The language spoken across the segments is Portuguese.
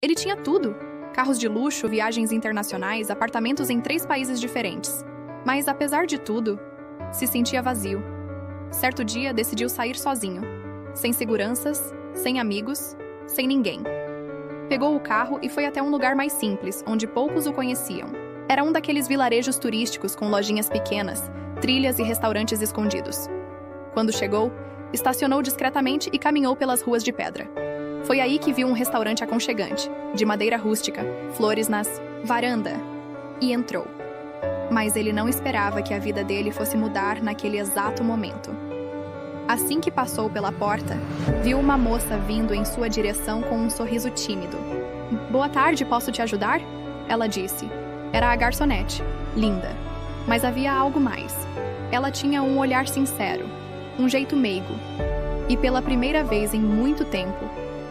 Ele tinha tudo: carros de luxo, viagens internacionais, apartamentos em 3 países diferentes. Mas, apesar de tudo, se sentia vazio. Certo dia, decidiu sair sozinho, sem seguranças, sem amigos, sem ninguém. Pegou o carro e foi até um lugar mais simples, onde poucos o conheciam. Era um daqueles vilarejos turísticos com lojinhas pequenas, trilhas e restaurantes escondidos. Quando chegou, estacionou discretamente e caminhou pelas ruas de pedra. Foi aí que viu um restaurante aconchegante, de madeira rústica, flores nas varanda, e entrou. Mas ele não esperava que a vida dele fosse mudar naquele exato momento. Assim que passou pela porta, viu uma moça vindo em sua direção com um sorriso tímido. "Boa tarde, posso te ajudar?" ela disse. Era a garçonete, linda. Mas havia algo mais. Ela tinha um olhar sincero, um jeito meigo. E pela primeira vez em muito tempo,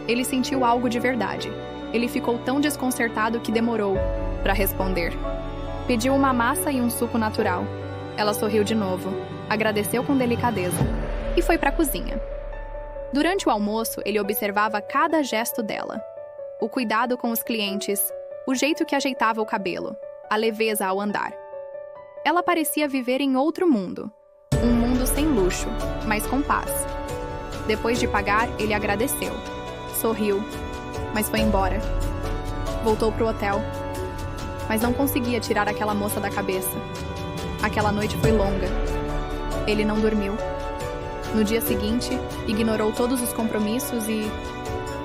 ele sentiu algo de verdade. Ele ficou tão desconcertado que demorou para responder. Pediu uma massa e um suco natural. Ela sorriu de novo, agradeceu com delicadeza e foi para a cozinha. Durante o almoço, ele observava cada gesto dela. O cuidado com os clientes, o jeito que ajeitava o cabelo, a leveza ao andar. Ela parecia viver em outro mundo. Um mundo sem luxo, mas com paz. Depois de pagar, ele agradeceu. Sorriu, mas foi embora. Voltou pro hotel, mas não conseguia tirar aquela moça da cabeça. Aquela noite foi longa. Ele não dormiu. No dia seguinte, ignorou todos os compromissos e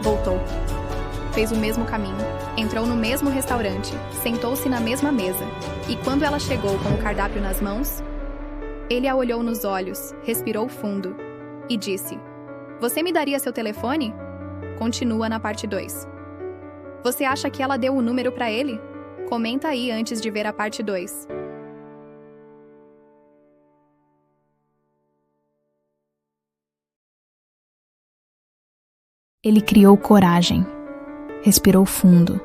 voltou. Fez o mesmo caminho, entrou no mesmo restaurante, sentou-se na mesma mesa, e quando ela chegou com o cardápio nas mãos, ele a olhou nos olhos, respirou fundo e disse: "Você me daria seu telefone?" Continua na parte 2. Você acha que ela deu o número para ele? Comenta aí antes de ver a parte 2. Ele criou coragem, respirou fundo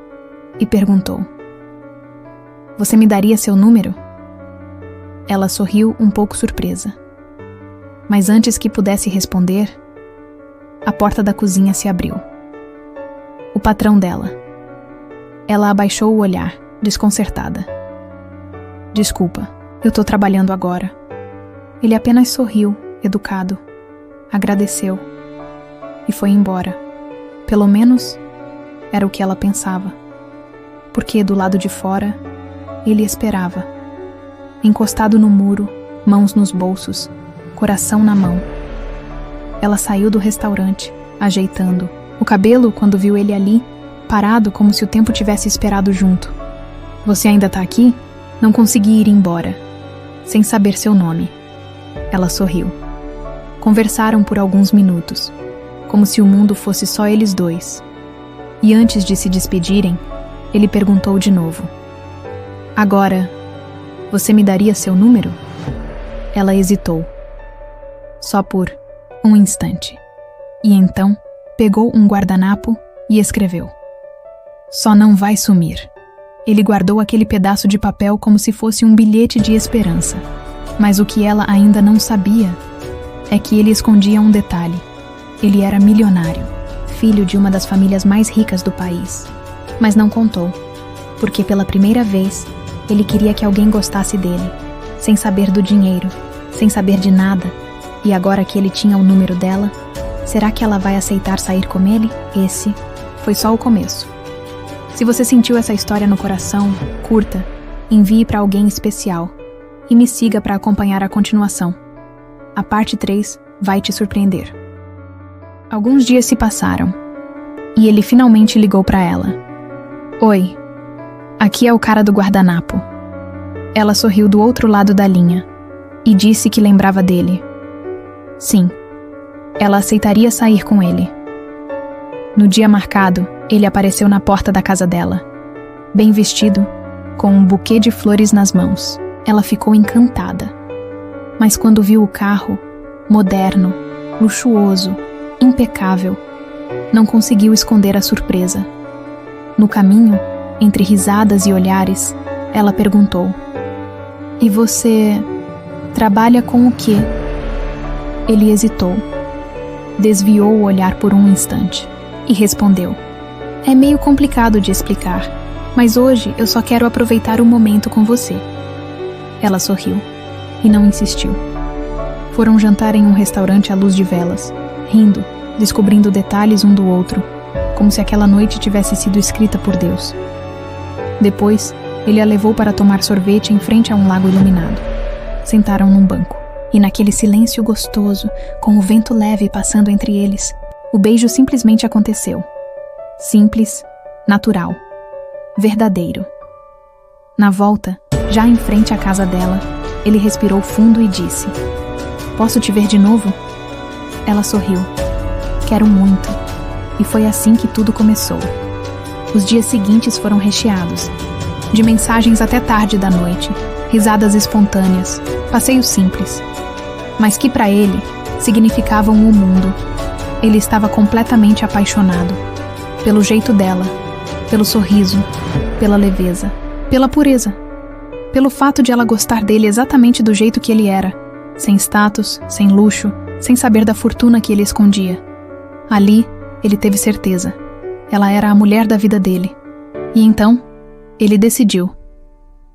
e perguntou: "Você me daria seu número?" Ela sorriu um pouco surpresa. Mas antes que pudesse responder, a porta da cozinha se abriu. O patrão dela. Ela abaixou o olhar, desconcertada. "Desculpa, eu tô trabalhando agora." Ele apenas sorriu, educado, agradeceu e foi embora. Pelo menos era o que ela pensava. Porque do lado de fora, ele esperava. Encostado no muro, mãos nos bolsos, coração na mão. Ela saiu do restaurante, ajeitando o cabelo quando viu ele ali, parado como se o tempo tivesse esperado junto. "Você ainda tá aqui?" Não consegui ir embora, sem saber seu nome. Ela sorriu. Conversaram por alguns minutos, como se o mundo fosse só eles dois. E antes de se despedirem, ele perguntou de novo: "Agora, você me daria seu número?" Ela hesitou. Só por um instante. E então, pegou um guardanapo e escreveu: "Só não vai sumir." Ele guardou aquele pedaço de papel como se fosse um bilhete de esperança. Mas o que ela ainda não sabia é que ele escondia um detalhe. Ele era milionário, filho de uma das famílias mais ricas do país. Mas não contou, porque pela primeira vez, ele queria que alguém gostasse dele, sem saber do dinheiro, sem saber de nada. E agora que ele tinha o número dela, será que ela vai aceitar sair com ele? Esse foi só o começo. Se você sentiu essa história no coração, curta, envie para alguém especial e me siga para acompanhar a continuação. A parte 3 vai te surpreender. Alguns dias se passaram e ele finalmente ligou para ela. "Oi, aqui é o cara do guardanapo." Ela sorriu do outro lado da linha e disse que lembrava dele. Sim, ela aceitaria sair com ele. No dia marcado, ele apareceu na porta da casa dela, bem vestido, com um buquê de flores nas mãos. Ela ficou encantada. Mas quando viu o carro, moderno, luxuoso, impecável, não conseguiu esconder a surpresa. No caminho, entre risadas e olhares, ela perguntou: "E você trabalha com o quê?" Ele hesitou, desviou o olhar por um instante e respondeu: É meio complicado de explicar, mas hoje eu só quero aproveitar o momento com você. Ela sorriu e não insistiu. Foram jantar em um restaurante à luz de velas, rindo, descobrindo detalhes um do outro, como se aquela noite tivesse sido escrita por Deus. Depois, ele a levou para tomar sorvete em frente a um lago iluminado. Sentaram num banco, e naquele silêncio gostoso, com o vento leve passando entre eles, o beijo simplesmente aconteceu. Simples, natural, verdadeiro. Na volta, já em frente à casa dela, ele respirou fundo e disse: "Posso te ver de novo?" Ela sorriu. "Quero muito." E foi assim que tudo começou. Os dias seguintes foram recheados, de mensagens até tarde da noite, risadas espontâneas, passeios simples, mas que para ele significavam o mundo. Ele estava completamente apaixonado, pelo jeito dela, pelo sorriso, pela leveza, pela pureza, pelo fato de ela gostar dele exatamente do jeito que ele era, sem status, sem luxo, sem saber da fortuna que ele escondia. Ali, ele teve certeza. Ela era a mulher da vida dele. E então, ele decidiu: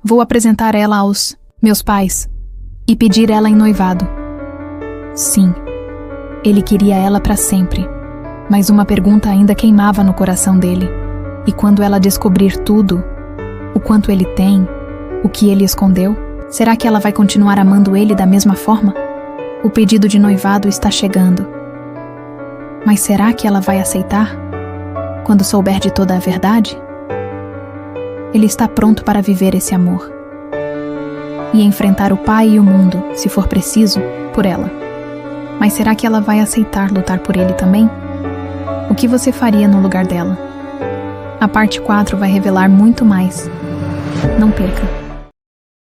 vou apresentar ela aos meus pais e pedir ela em noivado. Sim, ele queria ela para sempre, mas uma pergunta ainda queimava no coração dele. E quando ela descobrir tudo, o quanto ele tem, o que ele escondeu, será que ela vai continuar amando ele da mesma forma? O pedido de noivado está chegando. Mas será que ela vai aceitar? Quando souber de toda a verdade? Ele está pronto para viver esse amor e enfrentar o pai e o mundo, se for preciso, por ela. Mas será que ela vai aceitar lutar por ele também? O que você faria no lugar dela? A parte 4 vai revelar muito mais. Não perca.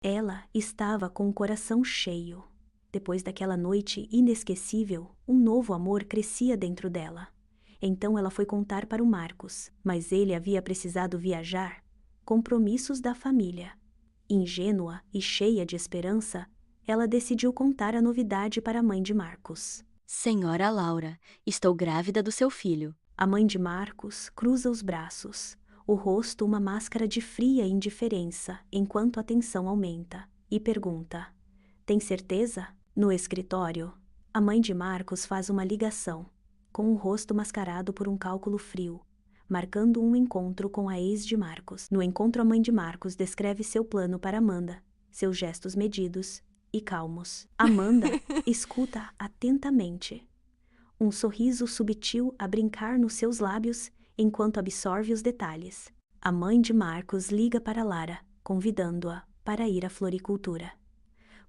Ela estava com o coração cheio. Depois daquela noite inesquecível, um novo amor crescia dentro dela. Então ela foi contar para o Marcos, mas ele havia precisado viajar. Compromissos da família. Ingênua e cheia de esperança, ela decidiu contar a novidade para a mãe de Marcos. Senhora Laura, estou grávida do seu filho. A mãe de Marcos cruza os braços, o rosto uma máscara de fria indiferença, enquanto a tensão aumenta, e pergunta: tem certeza? No escritório, a mãe de Marcos faz uma ligação, com o rosto mascarado por um cálculo frio, marcando um encontro com a ex de Marcos. No encontro, a mãe de Marcos descreve seu plano para Amanda, seus gestos medidos e calmos. Amanda escuta atentamente, um sorriso subtil a brincar nos seus lábios enquanto absorve os detalhes. A mãe de Marcos liga para Lara, convidando-a para ir à floricultura,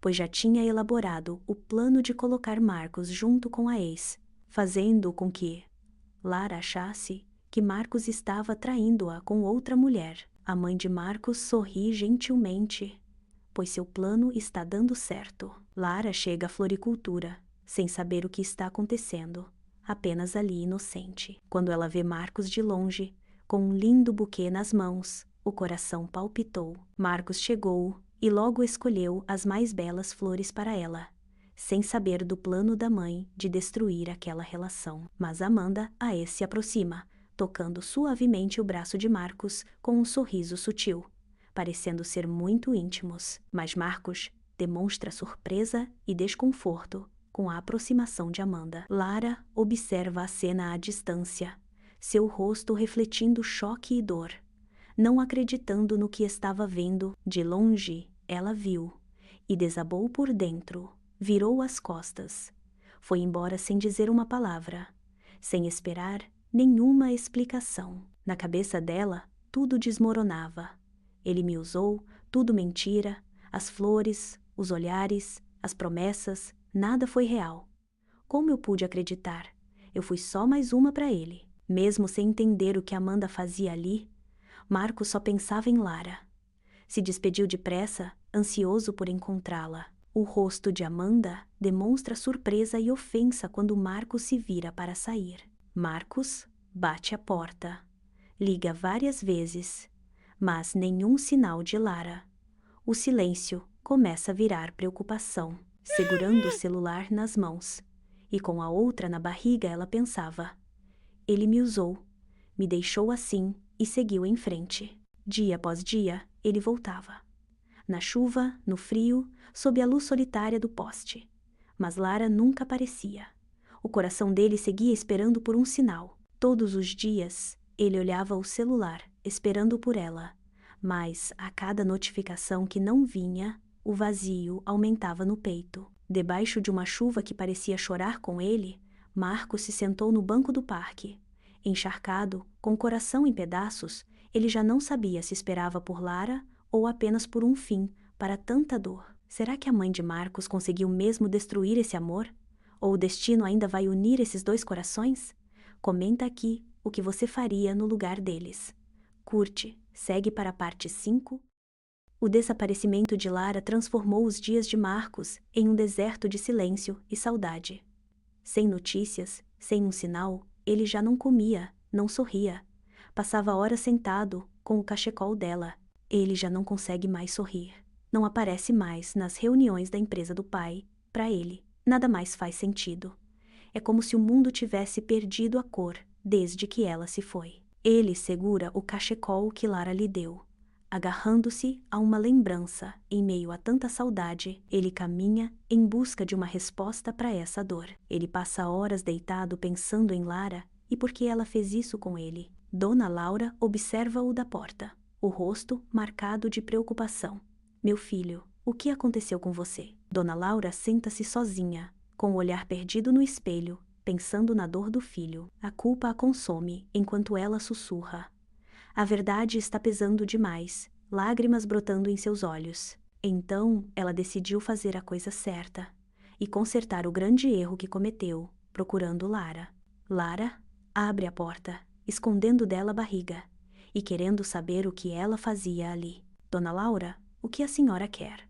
pois já tinha elaborado o plano de colocar Marcos junto com a ex, fazendo com que Lara achasse que Marcos estava traindo-a com outra mulher. A mãe de Marcos sorri gentilmente, pois seu plano está dando certo. Lara chega à floricultura, sem saber o que está acontecendo, apenas ali inocente. Quando ela vê Marcos de longe, com um lindo buquê nas mãos, o coração palpitou. Marcos chegou e logo escolheu as mais belas flores para ela, sem saber do plano da mãe de destruir aquela relação. Mas Amanda a esse se aproxima, tocando suavemente o braço de Marcos com um sorriso sutil, parecendo ser muito íntimos. Mas Marcos demonstra surpresa e desconforto com a aproximação de Amanda. Lara observa a cena à distância, seu rosto refletindo choque e dor, não acreditando no que estava vendo. De longe, ela viu e desabou por dentro, virou as costas, foi embora sem dizer uma palavra, sem esperar nenhuma explicação. Na cabeça dela, tudo desmoronava. Ele me usou, tudo mentira, as flores, os olhares, as promessas, nada foi real. Como eu pude acreditar? Eu fui só mais uma para ele. Mesmo sem entender o que Amanda fazia ali, Marcos só pensava em Lara. Se despediu depressa, ansioso por encontrá-la. O rosto de Amanda demonstra surpresa e ofensa quando Marcos se vira para sair. Marcos bate a porta, liga várias vezes, mas nenhum sinal de Lara. O silêncio começa a virar preocupação. Segurando o celular nas mãos e com a outra na barriga, ela pensava: ele me usou, me deixou assim e seguiu em frente. Dia após dia, ele voltava. Na chuva, no frio, sob a luz solitária do poste. Mas Lara nunca aparecia. O coração dele seguia esperando por um sinal. Todos os dias, ele olhava o celular, esperando por ela. Mas, a cada notificação que não vinha, o vazio aumentava no peito. Debaixo de uma chuva que parecia chorar com ele, Marcos se sentou no banco do parque. Encharcado, com o coração em pedaços, ele já não sabia se esperava por Lara ou apenas por um fim para tanta dor. Será que a mãe de Marcos conseguiu mesmo destruir esse amor? Ou o destino ainda vai unir esses dois corações? Comenta aqui o que você faria no lugar deles. Curte, segue para a parte 5. O desaparecimento de Lara transformou os dias de Marcos em um deserto de silêncio e saudade. Sem notícias, sem um sinal, ele já não comia, não sorria. Passava horas sentado, com o cachecol dela. Ele já não consegue mais sorrir. Não aparece mais nas reuniões da empresa do pai. Para ele, nada mais faz sentido. É como se o mundo tivesse perdido a cor desde que ela se foi. Ele segura o cachecol que Lara lhe deu. Agarrando-se a uma lembrança, em meio a tanta saudade, ele caminha em busca de uma resposta para essa dor. Ele passa horas deitado pensando em Lara e por que ela fez isso com ele. Dona Laura observa-o da porta, o rosto marcado de preocupação. Meu filho, o que aconteceu com você? Dona Laura senta-se sozinha, com o olhar perdido no espelho, pensando na dor do filho. A culpa a consome enquanto ela sussurra. A verdade está pesando demais, lágrimas brotando em seus olhos. Então, ela decidiu fazer a coisa certa e consertar o grande erro que cometeu, procurando Lara. Lara abre a porta, escondendo dela a barriga, e querendo saber o que ela fazia ali. Dona Laura, o que a senhora quer?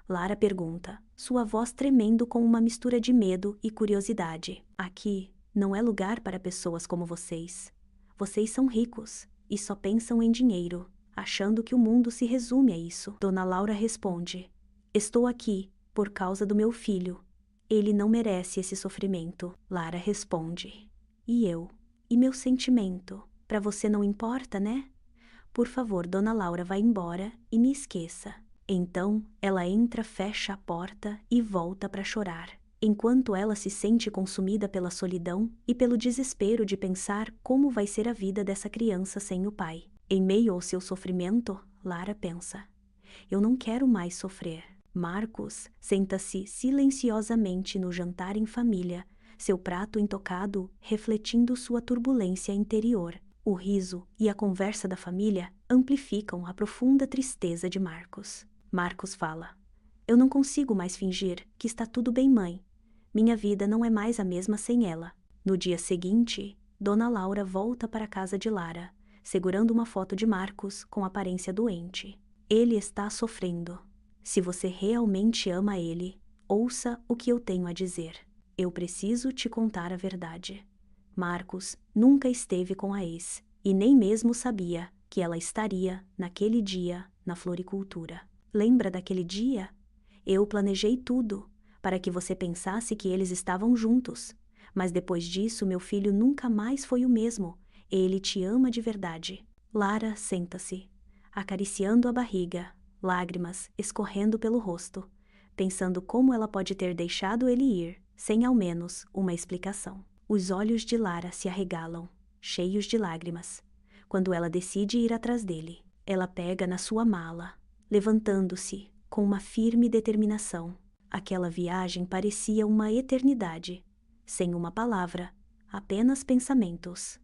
Lara pergunta, sua voz tremendo com uma mistura de medo e curiosidade. Aqui não é lugar para pessoas como vocês. Vocês são ricos e só pensam em dinheiro, achando que o mundo se resume a isso. Dona Laura responde, estou aqui por causa do meu filho. Ele não merece esse sofrimento. Lara responde, e eu? E meu sentimento? Para você não importa, né? Por favor, Dona Laura, vá embora e me esqueça. Então, ela entra, fecha a porta e volta para chorar, enquanto ela se sente consumida pela solidão e pelo desespero de pensar como vai ser a vida dessa criança sem o pai. Em meio ao seu sofrimento, Lara pensa, eu não quero mais sofrer. Marcos senta-se silenciosamente no jantar em família, seu prato intocado refletindo sua turbulência interior. O riso e a conversa da família amplificam a profunda tristeza de Marcos. Marcos fala, eu não consigo mais fingir que está tudo bem, mãe. Minha vida não é mais a mesma sem ela. No dia seguinte, Dona Laura volta para a casa de Lara, segurando uma foto de Marcos com aparência doente. Ele está sofrendo. Se você realmente ama ele, ouça o que eu tenho a dizer. Eu preciso te contar a verdade. Marcos nunca esteve com a ex, e nem mesmo sabia que ela estaria, naquele dia, na floricultura. Lembra daquele dia? Eu planejei tudo, para que você pensasse que eles estavam juntos. Mas depois disso, meu filho nunca mais foi o mesmo. Ele te ama de verdade. Lara senta-se, acariciando a barriga, lágrimas escorrendo pelo rosto, pensando como ela pode ter deixado ele ir, sem ao menos uma explicação. Os olhos de Lara se arregalam, cheios de lágrimas, quando ela decide ir atrás dele. Ela pega na sua mala, levantando-se com uma firme determinação. Aquela viagem parecia uma eternidade, sem uma palavra, apenas pensamentos.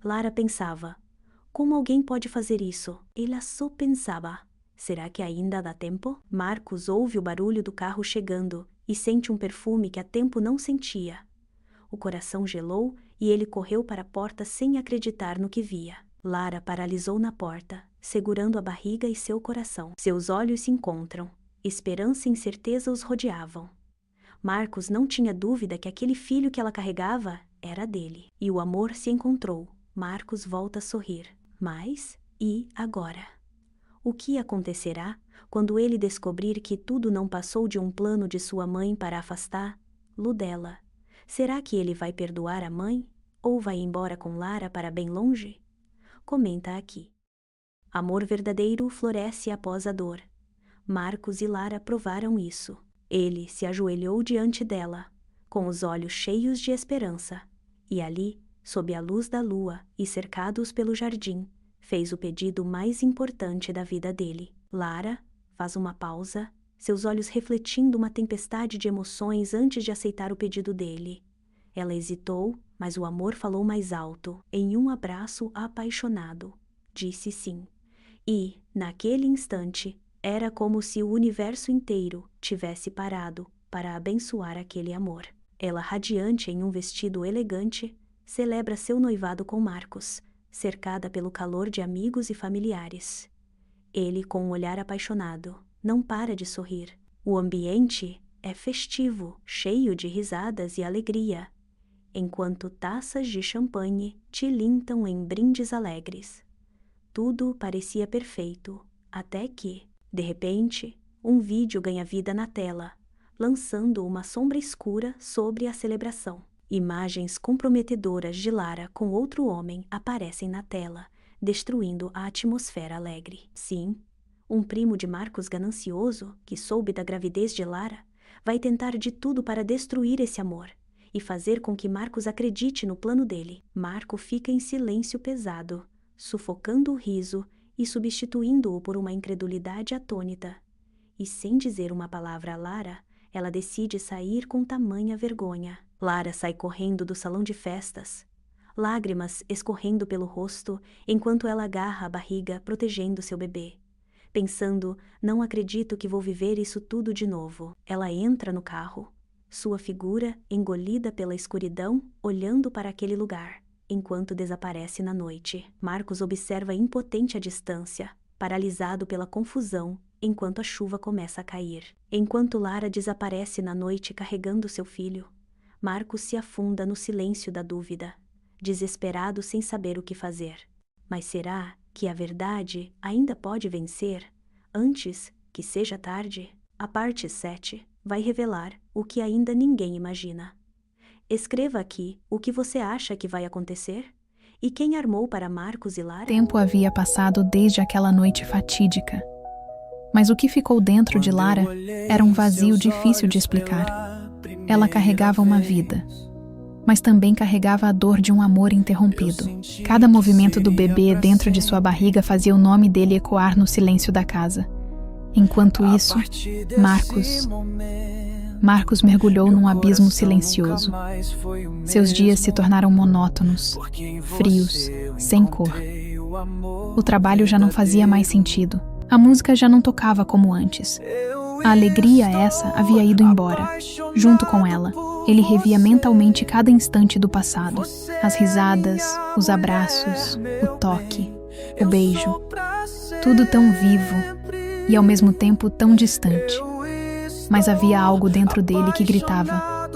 Lara pensava, como alguém pode fazer isso? Ela só pensava, será que ainda dá tempo? Marcos ouve o barulho do carro chegando e sente um perfume que há tempo não sentia. O coração gelou e ele correu para a porta sem acreditar no que via. Lara paralisou na porta, segurando a barriga e seu coração. Seus olhos se encontram. Esperança e incerteza os rodeavam. Marcos não tinha dúvida que aquele filho que ela carregava era dele. E o amor se encontrou. Marcos volta a sorrir. Mas, e agora? O que acontecerá quando ele descobrir que tudo não passou de um plano de sua mãe para afastá-lo dela? Será que ele vai perdoar a mãe? ou vai embora com Lara para bem longe? Comenta aqui. Amor verdadeiro floresce após a dor. Marcos e Lara provaram isso. Ele se ajoelhou diante dela, com os olhos cheios de esperança, e ali, sob a luz da lua e cercados pelo jardim, fez o pedido mais importante da vida dele. Lara faz uma pausa, seus olhos refletindo uma tempestade de emoções antes de aceitar o pedido dele. Ela hesitou, mas o amor falou mais alto, em um abraço apaixonado. Disse sim. E, naquele instante, era como se o universo inteiro tivesse parado para abençoar aquele amor. Ela, radiante em um vestido elegante, celebra seu noivado com Marcos, cercada pelo calor de amigos e familiares. Ele, com um olhar apaixonado, não para de sorrir. O ambiente é festivo, cheio de risadas e alegria, enquanto taças de champanhe tilintam em brindes alegres. Tudo parecia perfeito, até que, de repente, um vídeo ganha vida na tela, lançando uma sombra escura sobre a celebração. Imagens comprometedoras de Lara com outro homem aparecem na tela, destruindo a atmosfera alegre. Sim, um primo de Marcos ganancioso, que soube da gravidez de Lara, vai tentar de tudo para destruir esse amor e fazer com que Marcos acredite no plano dele. Marco fica em silêncio pesado, sufocando o riso e substituindo-o por uma incredulidade atônita. E sem dizer uma palavra a Lara, ela decide sair com tamanha vergonha. Lara sai correndo do salão de festas, lágrimas escorrendo pelo rosto enquanto ela agarra a barriga protegendo seu bebê. Pensando, não acredito que vou viver isso tudo de novo. Ela entra no carro, sua figura engolida pela escuridão, olhando para aquele lugar, enquanto desaparece na noite. Marcos observa impotente à distância, paralisado pela confusão, enquanto a chuva começa a cair. Enquanto Lara desaparece na noite carregando seu filho, Marcos se afunda no silêncio da dúvida, desesperado sem saber o que fazer. Mas será que a verdade ainda pode vencer, antes que seja tarde? A parte 7 vai revelar o que ainda ninguém imagina. Escreva aqui o que você acha que vai acontecer e quem armou para Marcos e Lara. Tempo havia passado desde aquela noite fatídica. Mas o que ficou dentro de Lara era um vazio difícil de explicar. Ela carregava uma vida, mas também carregava a dor de um amor interrompido. Cada movimento do bebê dentro de sua barriga fazia o nome dele ecoar no silêncio da casa. Enquanto isso, Marcos mergulhou num abismo silencioso. Seus dias se tornaram monótonos, frios, sem cor. O trabalho já não fazia mais sentido. A música já não tocava como antes. A alegria essa havia ido embora. Junto com ela, ele revia mentalmente cada instante do passado. As risadas, os abraços, o toque, o beijo. Tudo tão vivo e ao mesmo tempo tão distante. Mas havia algo dentro dele que gritava.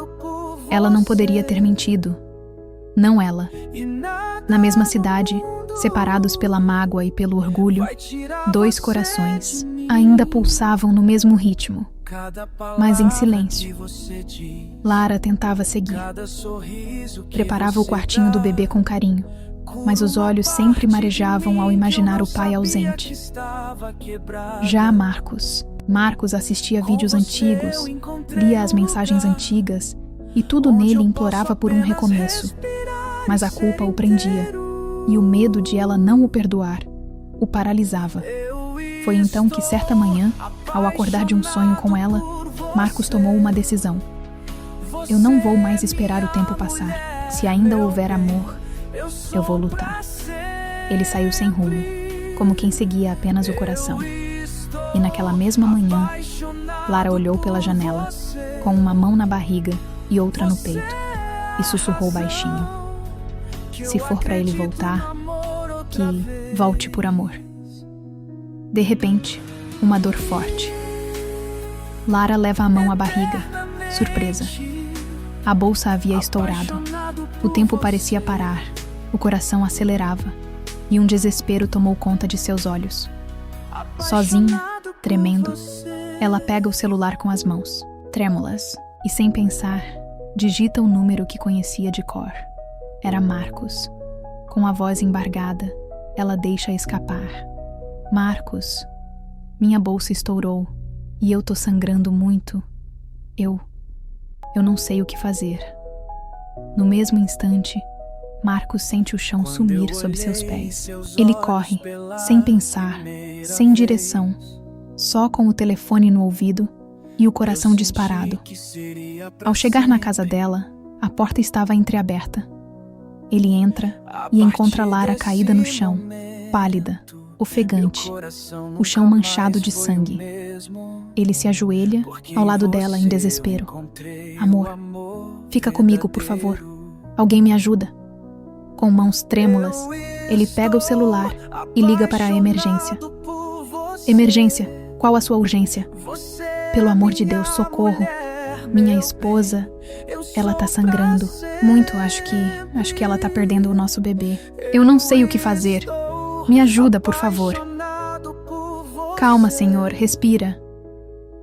Ela não poderia ter mentido. Não ela. Na mesma cidade, separados pela mágoa e pelo orgulho, dois corações ainda pulsavam no mesmo ritmo, mas em silêncio. Lara tentava seguir. Preparava o quartinho do bebê com carinho, mas os olhos sempre marejavam ao imaginar o pai ausente. Já Marcos assistia vídeos antigos, lia as mensagens antigas e tudo nele implorava por um recomeço. Mas a culpa o prendia, e o medo de ela não o perdoar o paralisava. Foi então que, certa manhã, ao acordar de um sonho com ela, Marcos tomou uma decisão. Eu não vou mais esperar o tempo passar. Se ainda houver amor, eu vou lutar. Ele saiu sem rumo, como quem seguia apenas o coração. E naquela mesma manhã, Lara olhou pela janela, com uma mão na barriga e outra no peito, e sussurrou baixinho. Se for para ele voltar, que volte por amor. De repente, uma dor forte. Lara leva a mão à barriga, surpresa. A bolsa havia estourado. O tempo parecia parar, o coração acelerava, e um desespero tomou conta de seus olhos. Sozinha, tremendo, ela pega o celular com as mãos, trêmulas, e sem pensar, digita o número que conhecia de cor. Era Marcos. Com a voz embargada, ela deixa escapar. Marcos, minha bolsa estourou e eu tô sangrando muito. Eu não sei o que fazer. No mesmo instante, Marcos sente o chão sumir sob seus pés. Ele corre, sem pensar, sem direção, só com o telefone no ouvido e o coração disparado. Ao chegar na casa dela, a porta estava entreaberta. Ele entra e encontra Lara caída no chão, pálida, ofegante, o chão manchado de sangue. Ele se ajoelha ao lado dela em desespero. Amor, fica comigo, por favor. Alguém me ajuda. Com mãos trêmulas, ele pega o celular e liga para a emergência. Emergência, qual a sua urgência? Pelo amor de Deus, socorro. Minha esposa, ela tá sangrando. Muito, acho que ela tá perdendo o nosso bebê. Eu não sei o que fazer. Me ajuda, por favor. Calma, senhor, respira.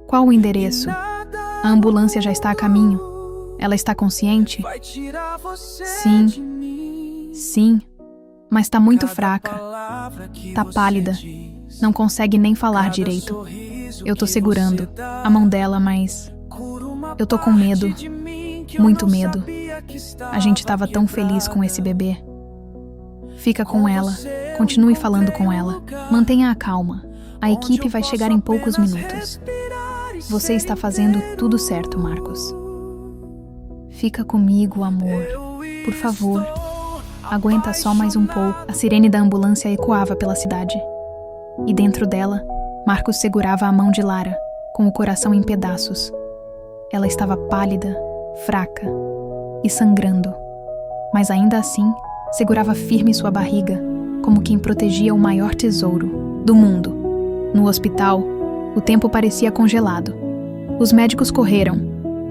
Qual o endereço? A ambulância já está a caminho. Ela está consciente? Sim, mas tá muito fraca. Tá pálida. Não consegue nem falar direito. Eu tô segurando a mão dela, mas eu tô com medo. Muito medo. A gente tava tão feliz com esse bebê. Fica com ela. Continue falando com ela. Mantenha a calma. A equipe vai chegar em poucos minutos. Você está fazendo tudo certo, Marcos. Fica comigo, amor. Por favor. Aguenta só mais um pouco. A sirene da ambulância ecoava pela cidade. E dentro dela, Marcos segurava a mão de Lara, com o coração em pedaços. Ela estava pálida, fraca e sangrando. Mas ainda assim, segurava firme sua barriga, como quem protegia o maior tesouro do mundo. No hospital, o tempo parecia congelado. Os médicos correram,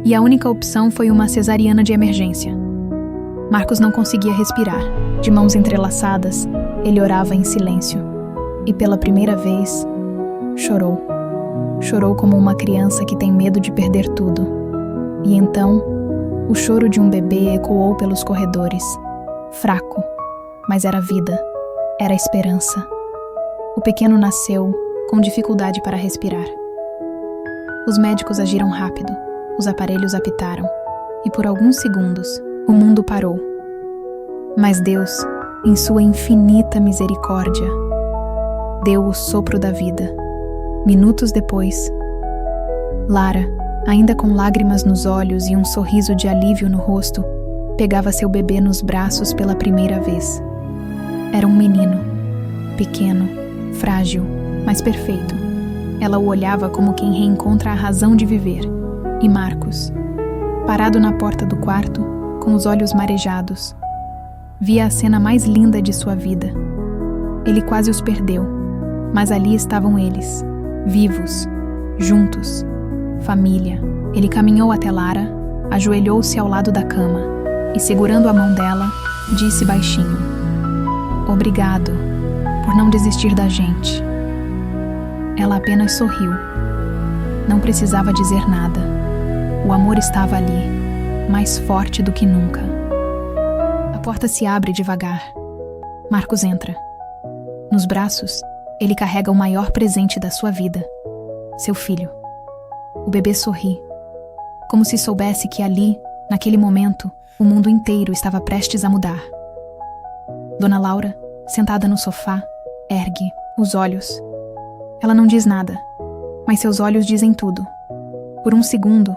e a única opção foi uma cesariana de emergência. Marcos não conseguia respirar. De mãos entrelaçadas, ele orava em silêncio. E pela primeira vez, chorou. Chorou como uma criança que tem medo de perder tudo. E então, o choro de um bebê ecoou pelos corredores. Fraco, mas era vida, era esperança. O pequeno nasceu com dificuldade para respirar. Os médicos agiram rápido, os aparelhos apitaram, e por alguns segundos, o mundo parou. Mas Deus, em sua infinita misericórdia, deu o sopro da vida. Minutos depois, Lara, ainda com lágrimas nos olhos e um sorriso de alívio no rosto, pegava seu bebê nos braços pela primeira vez. Era um menino, pequeno, frágil, mas perfeito. Ela o olhava como quem reencontra a razão de viver. E Marcos, parado na porta do quarto, com os olhos marejados, via a cena mais linda de sua vida. Ele quase os perdeu, mas ali estavam eles, vivos, juntos, família. Ele caminhou até Lara, ajoelhou-se ao lado da cama e, segurando a mão dela, disse baixinho: "Obrigado por não desistir da gente." Ela apenas sorriu. Não precisava dizer nada. O amor estava ali, mais forte do que nunca. A porta se abre devagar. Marcos entra. Nos braços, ele carrega o maior presente da sua vida: seu filho. O bebê sorri, como se soubesse que ali, naquele momento, o mundo inteiro estava prestes a mudar. Dona Laura, sentada no sofá, ergue os olhos. Ela não diz nada, mas seus olhos dizem tudo. Por um segundo,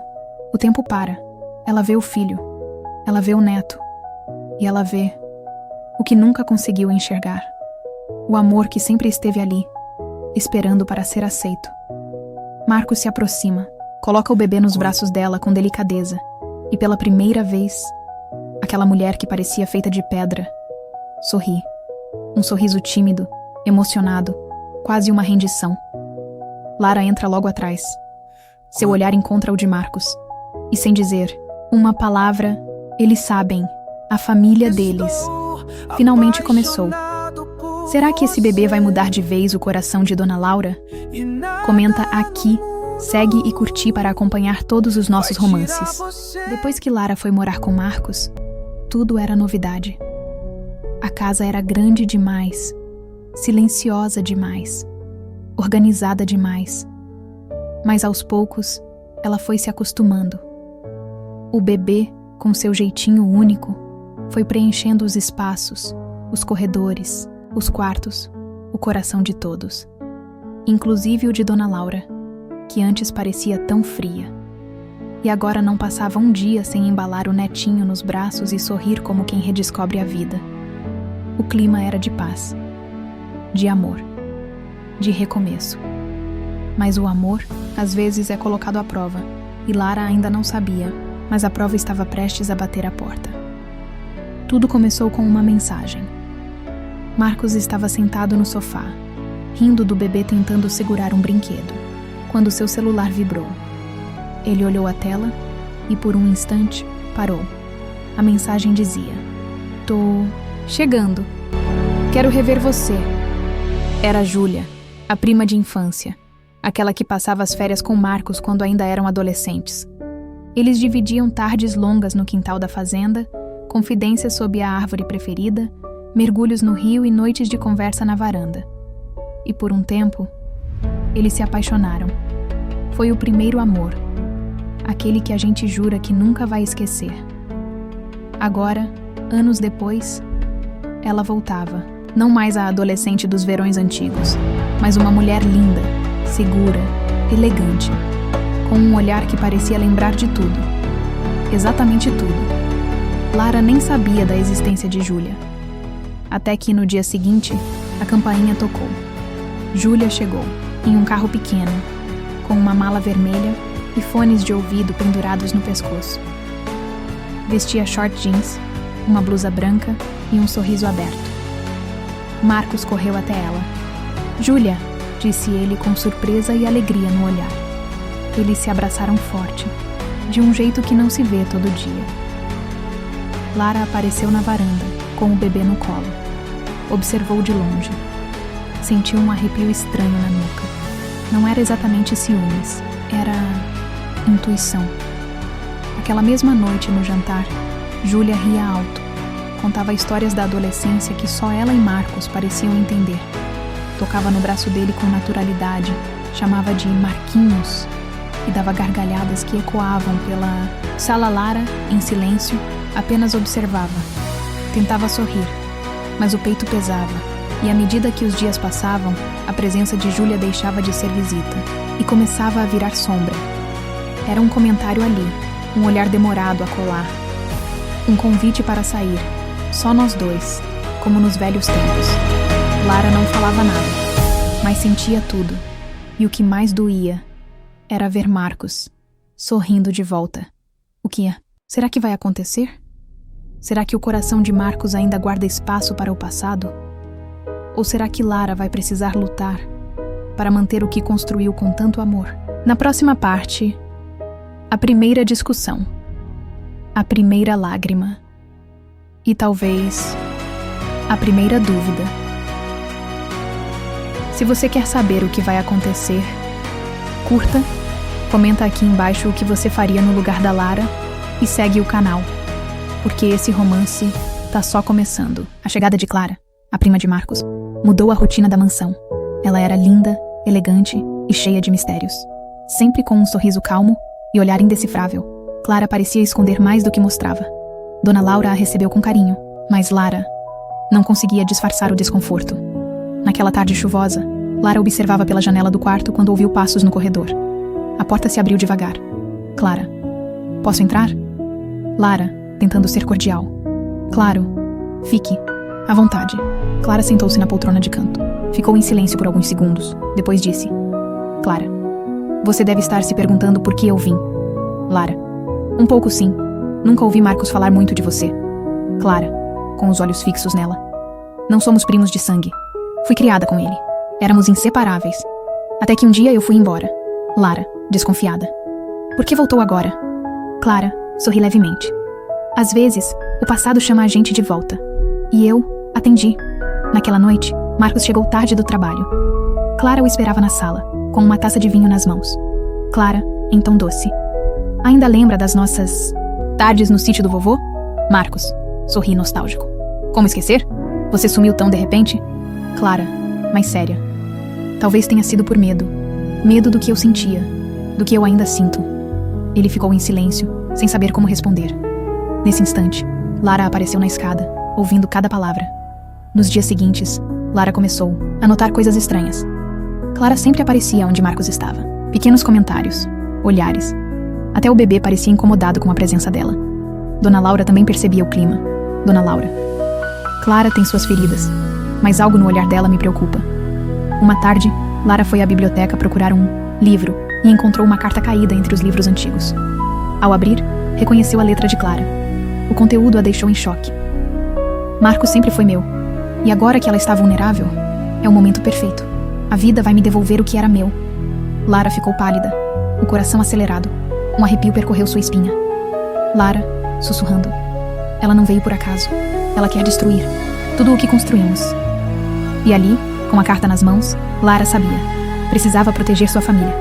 o tempo para. Ela vê o filho, ela vê o neto, e ela vê o que nunca conseguiu enxergar. O amor que sempre esteve ali, esperando para ser aceito. Marcos se aproxima, coloca o bebê nos braços dela com delicadeza, e pela primeira vez, aquela mulher que parecia feita de pedra sorri. Um sorriso tímido, emocionado, quase uma rendição. Lara entra logo atrás. Seu olhar encontra o de Marcos. E sem dizer uma palavra, eles sabem, a família deles finalmente começou. Será que esse bebê vai mudar de vez o coração de Dona Laura? Comenta aqui, segue e curte para acompanhar todos os nossos romances. Depois que Lara foi morar com Marcos, tudo era novidade. A casa era grande demais, silenciosa demais, organizada demais. Mas aos poucos, ela foi se acostumando. O bebê, com seu jeitinho único, foi preenchendo os espaços, os corredores, os quartos, o coração de todos. Inclusive o de Dona Laura, que antes parecia tão fria. E agora não passava um dia sem embalar o netinho nos braços e sorrir como quem redescobre a vida. O clima era de paz, de amor, de recomeço. Mas o amor, às vezes, é colocado à prova, e Lara ainda não sabia, mas a prova estava prestes a bater a porta. Tudo começou com uma mensagem. Marcos estava sentado no sofá, rindo do bebê tentando segurar um brinquedo, quando seu celular vibrou. Ele olhou a tela e, por um instante, parou. A mensagem dizia: "Tô chegando. Quero rever você." Era Júlia, a prima de infância, aquela que passava as férias com Marcos quando ainda eram adolescentes. Eles dividiam tardes longas no quintal da fazenda, confidências sob a árvore preferida, mergulhos no rio e noites de conversa na varanda. E por um tempo, eles se apaixonaram. Foi o primeiro amor, aquele que a gente jura que nunca vai esquecer. Agora, anos depois, ela voltava, não mais a adolescente dos verões antigos, mas uma mulher linda, segura, elegante, com um olhar que parecia lembrar de tudo, exatamente tudo. Lara nem sabia da existência de Júlia. Até que no dia seguinte, a campainha tocou. Júlia chegou, em um carro pequeno, com uma mala vermelha e fones de ouvido pendurados no pescoço. Vestia short jeans, uma blusa branca e um sorriso aberto. Marcos correu até ela. "Júlia", disse ele com surpresa e alegria no olhar. Eles se abraçaram forte, de um jeito que não se vê todo dia. Lara apareceu na varanda, com o bebê no colo. Observou de longe. Sentiu um arrepio estranho na nuca. Não era exatamente ciúmes, era intuição. Aquela mesma noite no jantar, Júlia ria alto. Contava histórias da adolescência que só ela e Marcos pareciam entender. Tocava no braço dele com naturalidade, chamava de Marquinhos e dava gargalhadas que ecoavam pela sala. Lara, em silêncio, apenas observava. Tentava sorrir, mas o peito pesava, e à medida que os dias passavam, a presença de Júlia deixava de ser visita e começava a virar sombra. Era um comentário ali, um olhar demorado a colar, um convite para sair, só nós dois, como nos velhos tempos. Lara não falava nada, mas sentia tudo, e o que mais doía era ver Marcos sorrindo de volta. O que é? Será que vai acontecer? Será que o coração de Marcos ainda guarda espaço para o passado? Ou será que Lara vai precisar lutar para manter o que construiu com tanto amor? Na próxima parte, a primeira discussão, a primeira lágrima e talvez a primeira dúvida. Se você quer saber o que vai acontecer, curta, comenta aqui embaixo o que você faria no lugar da Lara e segue o canal, porque esse romance tá só começando. A chegada de Clara, a prima de Marcos, mudou a rotina da mansão. Ela era linda, elegante e cheia de mistérios. Sempre com um sorriso calmo e olhar indecifrável, Clara parecia esconder mais do que mostrava. Dona Laura a recebeu com carinho, mas Lara não conseguia disfarçar o desconforto. Naquela tarde chuvosa, Lara observava pela janela do quarto quando ouviu passos no corredor. A porta se abriu devagar. "Clara, posso entrar?" Lara, tentando ser cordial. "Claro, fique, à vontade." Clara sentou-se na poltrona de canto. Ficou em silêncio por alguns segundos. Depois disse: "Clara, você deve estar se perguntando por que eu vim." Lara: "Um pouco sim. Nunca ouvi Marcos falar muito de você." Clara, com os olhos fixos nela: "Não somos primos de sangue. Fui criada com ele. Éramos inseparáveis. Até que um dia eu fui embora." Lara, desconfiada: "Por que voltou agora?" Clara sorri levemente: "Às vezes, o passado chama a gente de volta. E eu atendi. Naquela noite, Marcos chegou tarde do trabalho. Clara o esperava na sala, com uma taça de vinho nas mãos. Clara, em tom doce: "Ainda lembra das nossas tardes no sítio do vovô?" Marcos: Sorri nostálgico. Como esquecer? Você sumiu tão de repente? Clara, mais séria. Talvez tenha sido por medo. Medo do que eu sentia, do que eu ainda sinto. Ele ficou em silêncio, sem saber como responder. Nesse instante, Lara apareceu na escada, ouvindo cada palavra. Nos dias seguintes, Lara começou a notar coisas estranhas. Clara sempre aparecia onde Marcos estava. Pequenos comentários, olhares. Até o bebê parecia incomodado com a presença dela. Dona Laura também percebia o clima. Dona Laura. Clara tem suas feridas, mas algo no olhar dela me preocupa. Uma tarde, Lara foi à biblioteca procurar um livro e encontrou uma carta caída entre os livros antigos. Ao abrir, reconheceu a letra de Clara. O conteúdo a deixou em choque. Marcos sempre foi meu, e agora que ela está vulnerável, é o momento perfeito. A vida vai me devolver o que era meu. Lara ficou pálida, o coração acelerado. Um arrepio percorreu sua espinha. Lara, sussurrando. Ela não veio por acaso. Ela quer destruir tudo o que construímos. E ali, com a carta nas mãos, Lara sabia. Precisava proteger sua família.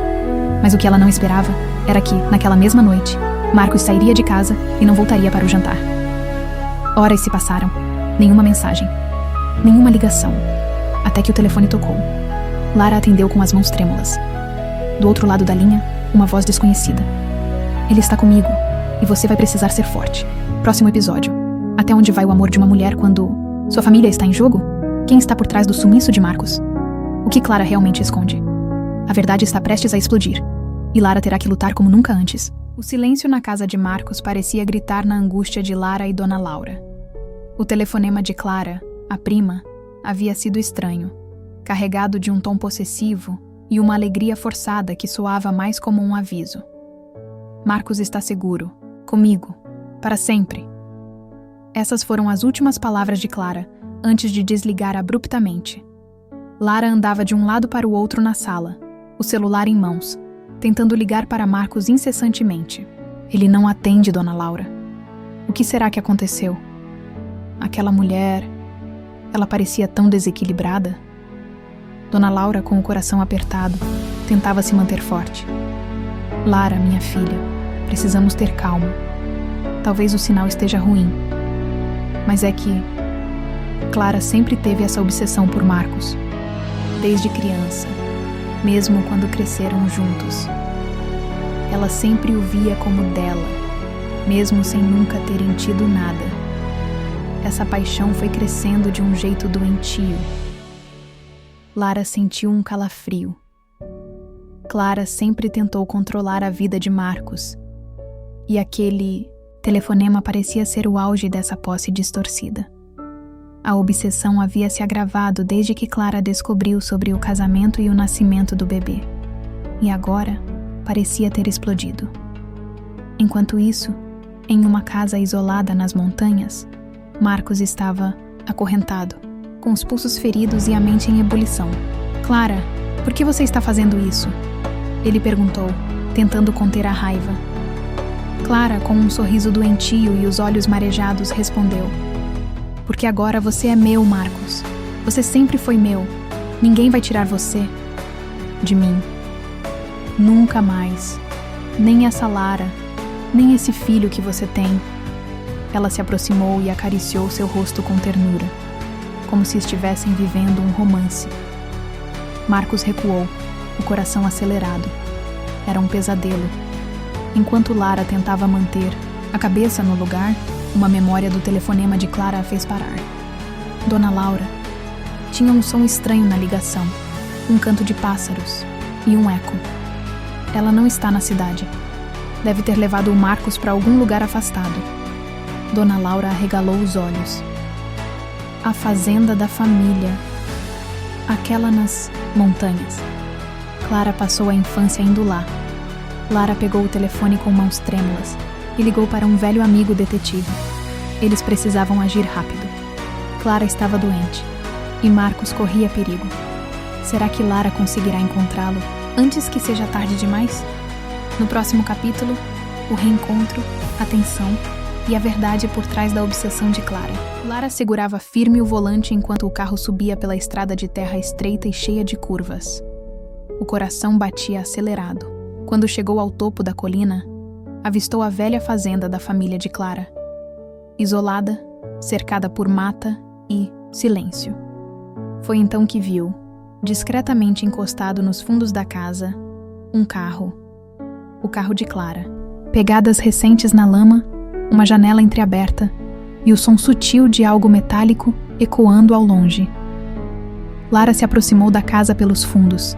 Mas o que ela não esperava era que, naquela mesma noite, Marcos sairia de casa e não voltaria para o jantar. Horas se passaram. Nenhuma mensagem. Nenhuma ligação. Até que o telefone tocou. Lara atendeu com as mãos trêmulas. Do outro lado da linha, uma voz desconhecida. Ele está comigo, e você vai precisar ser forte. Próximo episódio. Até onde vai o amor de uma mulher quando sua família está em jogo? Quem está por trás do sumiço de Marcos? O que Clara realmente esconde? A verdade está prestes a explodir, e Lara terá que lutar como nunca antes. O silêncio na casa de Marcos parecia gritar na angústia de Lara e Dona Laura. O telefonema de Clara, a prima, havia sido estranho, carregado de um tom possessivo e uma alegria forçada que soava mais como um aviso. Marcos está seguro, comigo, para sempre. Essas foram as últimas palavras de Clara, antes de desligar abruptamente. Lara andava de um lado para o outro na sala, o celular em mãos, tentando ligar para Marcos incessantemente. Ele não atende, Dona Laura. O que será que aconteceu? Aquela mulher... Ela parecia tão desequilibrada. Dona Laura, com o coração apertado, tentava se manter forte. Lara, minha filha, precisamos ter calma. Talvez o sinal esteja ruim. Mas é que Clara sempre teve essa obsessão por Marcos. Desde criança, mesmo quando cresceram juntos. Ela sempre o via como dela, mesmo sem nunca terem tido nada. Essa paixão foi crescendo de um jeito doentio. Lara sentiu um calafrio. Clara sempre tentou controlar a vida de Marcos. E aquele telefonema parecia ser o auge dessa posse distorcida. A obsessão havia se agravado desde que Clara descobriu sobre o casamento e o nascimento do bebê. E agora parecia ter explodido. Enquanto isso, em uma casa isolada nas montanhas, Marcos estava acorrentado, com os pulsos feridos e a mente em ebulição. Clara, por que você está fazendo isso? Ele perguntou, tentando conter a raiva. Clara, com um sorriso doentio e os olhos marejados, respondeu: porque agora você é meu, Marcos. Você sempre foi meu. Ninguém vai tirar você de mim. Nunca mais. Nem essa Lara, nem esse filho que você tem. Ela se aproximou e acariciou seu rosto com ternura, como se estivessem vivendo um romance. Marcos recuou, o coração acelerado. Era um pesadelo. Enquanto Lara tentava manter a cabeça no lugar, uma memória do telefonema de Clara a fez parar. Dona Laura. Tinha um som estranho na ligação, um canto de pássaros e um eco. Ela não está na cidade. Deve ter levado o Marcos para algum lugar afastado. Dona Laura arregalou os olhos. A fazenda da família. Aquela nas montanhas. Clara passou a infância indo lá. Lara pegou o telefone com mãos trêmulas e ligou para um velho amigo detetive. Eles precisavam agir rápido. Clara estava doente e Marcos corria perigo. Será que Lara conseguirá encontrá-lo antes que seja tarde demais? No próximo capítulo, o reencontro, a tensão e a verdade por trás da obsessão de Clara. Lara segurava firme o volante enquanto o carro subia pela estrada de terra estreita e cheia de curvas. O coração batia acelerado. Quando chegou ao topo da colina, avistou a velha fazenda da família de Clara. Isolada, cercada por mata e silêncio. Foi então que viu, discretamente encostado nos fundos da casa, um carro. O carro de Clara. Pegadas recentes na lama, uma janela entreaberta e o som sutil de algo metálico ecoando ao longe. Lara se aproximou da casa pelos fundos.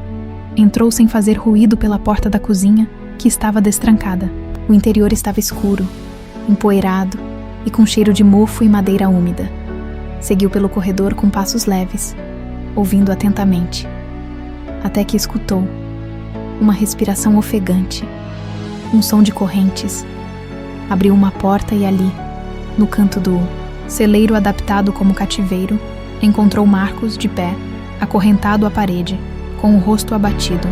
Entrou sem fazer ruído pela porta da cozinha, que estava destrancada. O interior estava escuro, empoeirado e com cheiro de mofo e madeira úmida. Seguiu pelo corredor com passos leves, ouvindo atentamente, até que escutou uma respiração ofegante, um som de correntes. Abriu uma porta e ali, no canto do celeiro adaptado como cativeiro, encontrou Marcos de pé, acorrentado à parede, com o rosto abatido,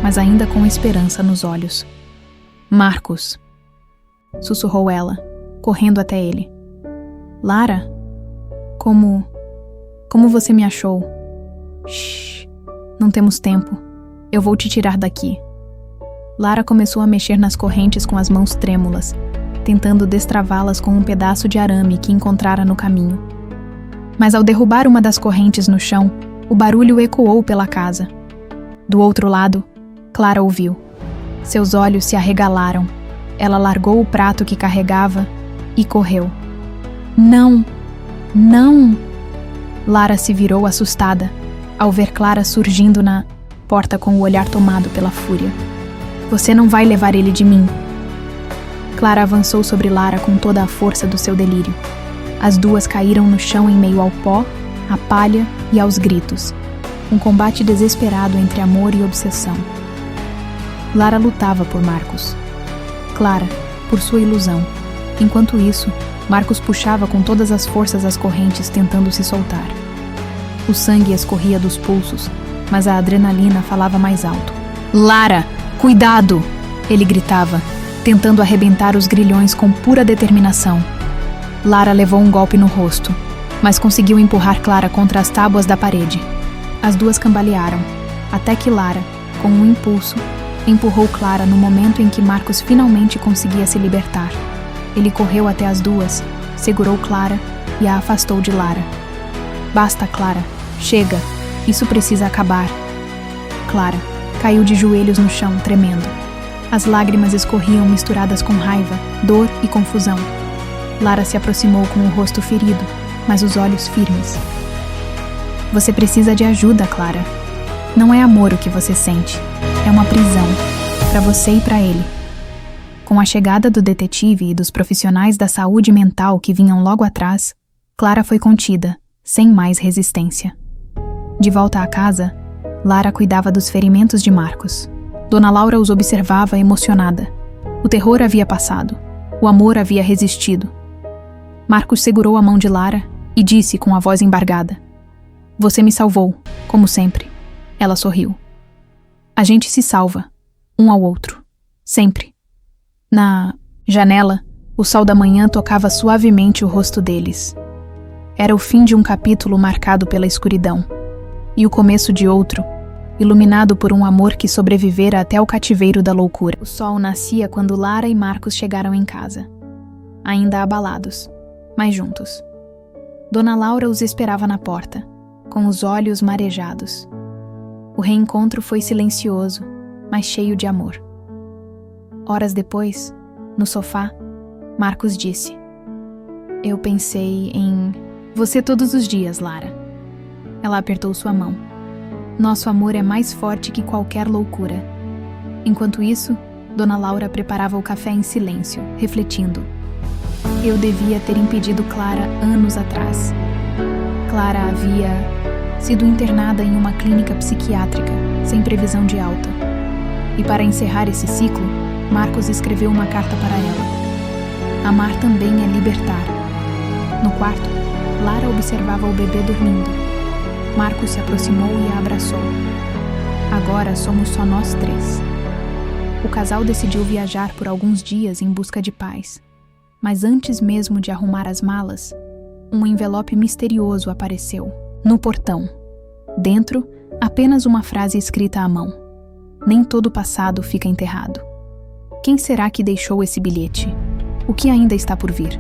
mas ainda com esperança nos olhos. Marcos, sussurrou ela, correndo até ele. Lara? Como você me achou? Shhh, não temos tempo. Eu vou te tirar daqui. Lara começou a mexer nas correntes com as mãos trêmulas, tentando destravá-las com um pedaço de arame que encontrara no caminho. Mas ao derrubar uma das correntes no chão, o barulho ecoou pela casa. Do outro lado, Clara ouviu. Seus olhos se arregalaram. Ela largou o prato que carregava e correu. Não! Não! Lara se virou assustada ao ver Clara surgindo na porta com o olhar tomado pela fúria. Você não vai levar ele de mim. Clara avançou sobre Lara com toda a força do seu delírio. As duas caíram no chão em meio ao pó, à palha e aos gritos. Um combate desesperado entre amor e obsessão. Lara lutava por Marcos. Clara, por sua ilusão. Enquanto isso, Marcos puxava com todas as forças as correntes tentando se soltar. O sangue escorria dos pulsos, mas a adrenalina falava mais alto. Lara, cuidado! Ele gritava, tentando arrebentar os grilhões com pura determinação. Lara levou um golpe no rosto, mas conseguiu empurrar Clara contra as tábuas da parede. As duas cambalearam, até que Lara, com um impulso, empurrou Clara no momento em que Marcos finalmente conseguia se libertar. Ele correu até as duas, segurou Clara e a afastou de Lara. Basta, Clara. Chega. Isso precisa acabar. Clara caiu de joelhos no chão, tremendo. As lágrimas escorriam misturadas com raiva, dor e confusão. Lara se aproximou com o rosto ferido, mas os olhos firmes. Você precisa de ajuda, Clara. Não é amor o que você sente. É uma prisão, para você e para ele. Com a chegada do detetive e dos profissionais da saúde mental que vinham logo atrás, Clara foi contida, sem mais resistência. De volta à casa, Lara cuidava dos ferimentos de Marcos. Dona Laura os observava emocionada. O terror havia passado. O amor havia resistido. Marcos segurou a mão de Lara e disse com a voz embargada: Você me salvou, como sempre. Ela sorriu. A gente se salva, um ao outro. Sempre. Na janela, o sol da manhã tocava suavemente o rosto deles. Era o fim de um capítulo marcado pela escuridão, e o começo de outro, iluminado por um amor que sobrevivera até o cativeiro da loucura. O sol nascia quando Lara e Marcos chegaram em casa, ainda abalados, mas juntos. Dona Laura os esperava na porta, com os olhos marejados. O reencontro foi silencioso, mas cheio de amor. Horas depois, no sofá, Marcos disse: Eu pensei em você todos os dias, Lara. Ela apertou sua mão. Nosso amor é mais forte que qualquer loucura. Enquanto isso, Dona Laura preparava o café em silêncio, refletindo. Eu devia ter impedido Clara anos atrás. Clara havia sido internada em uma clínica psiquiátrica, sem previsão de alta. E para encerrar esse ciclo, Marcos escreveu uma carta para ela. Amar também é libertar. No quarto, Lara observava o bebê dormindo. Marcos se aproximou e a abraçou. Agora somos só nós três. O casal decidiu viajar por alguns dias em busca de paz. Mas antes mesmo de arrumar as malas, um envelope misterioso apareceu, no portão. Dentro, apenas uma frase escrita à mão. Nem todo passado fica enterrado. Quem será que deixou esse bilhete? O que ainda está por vir?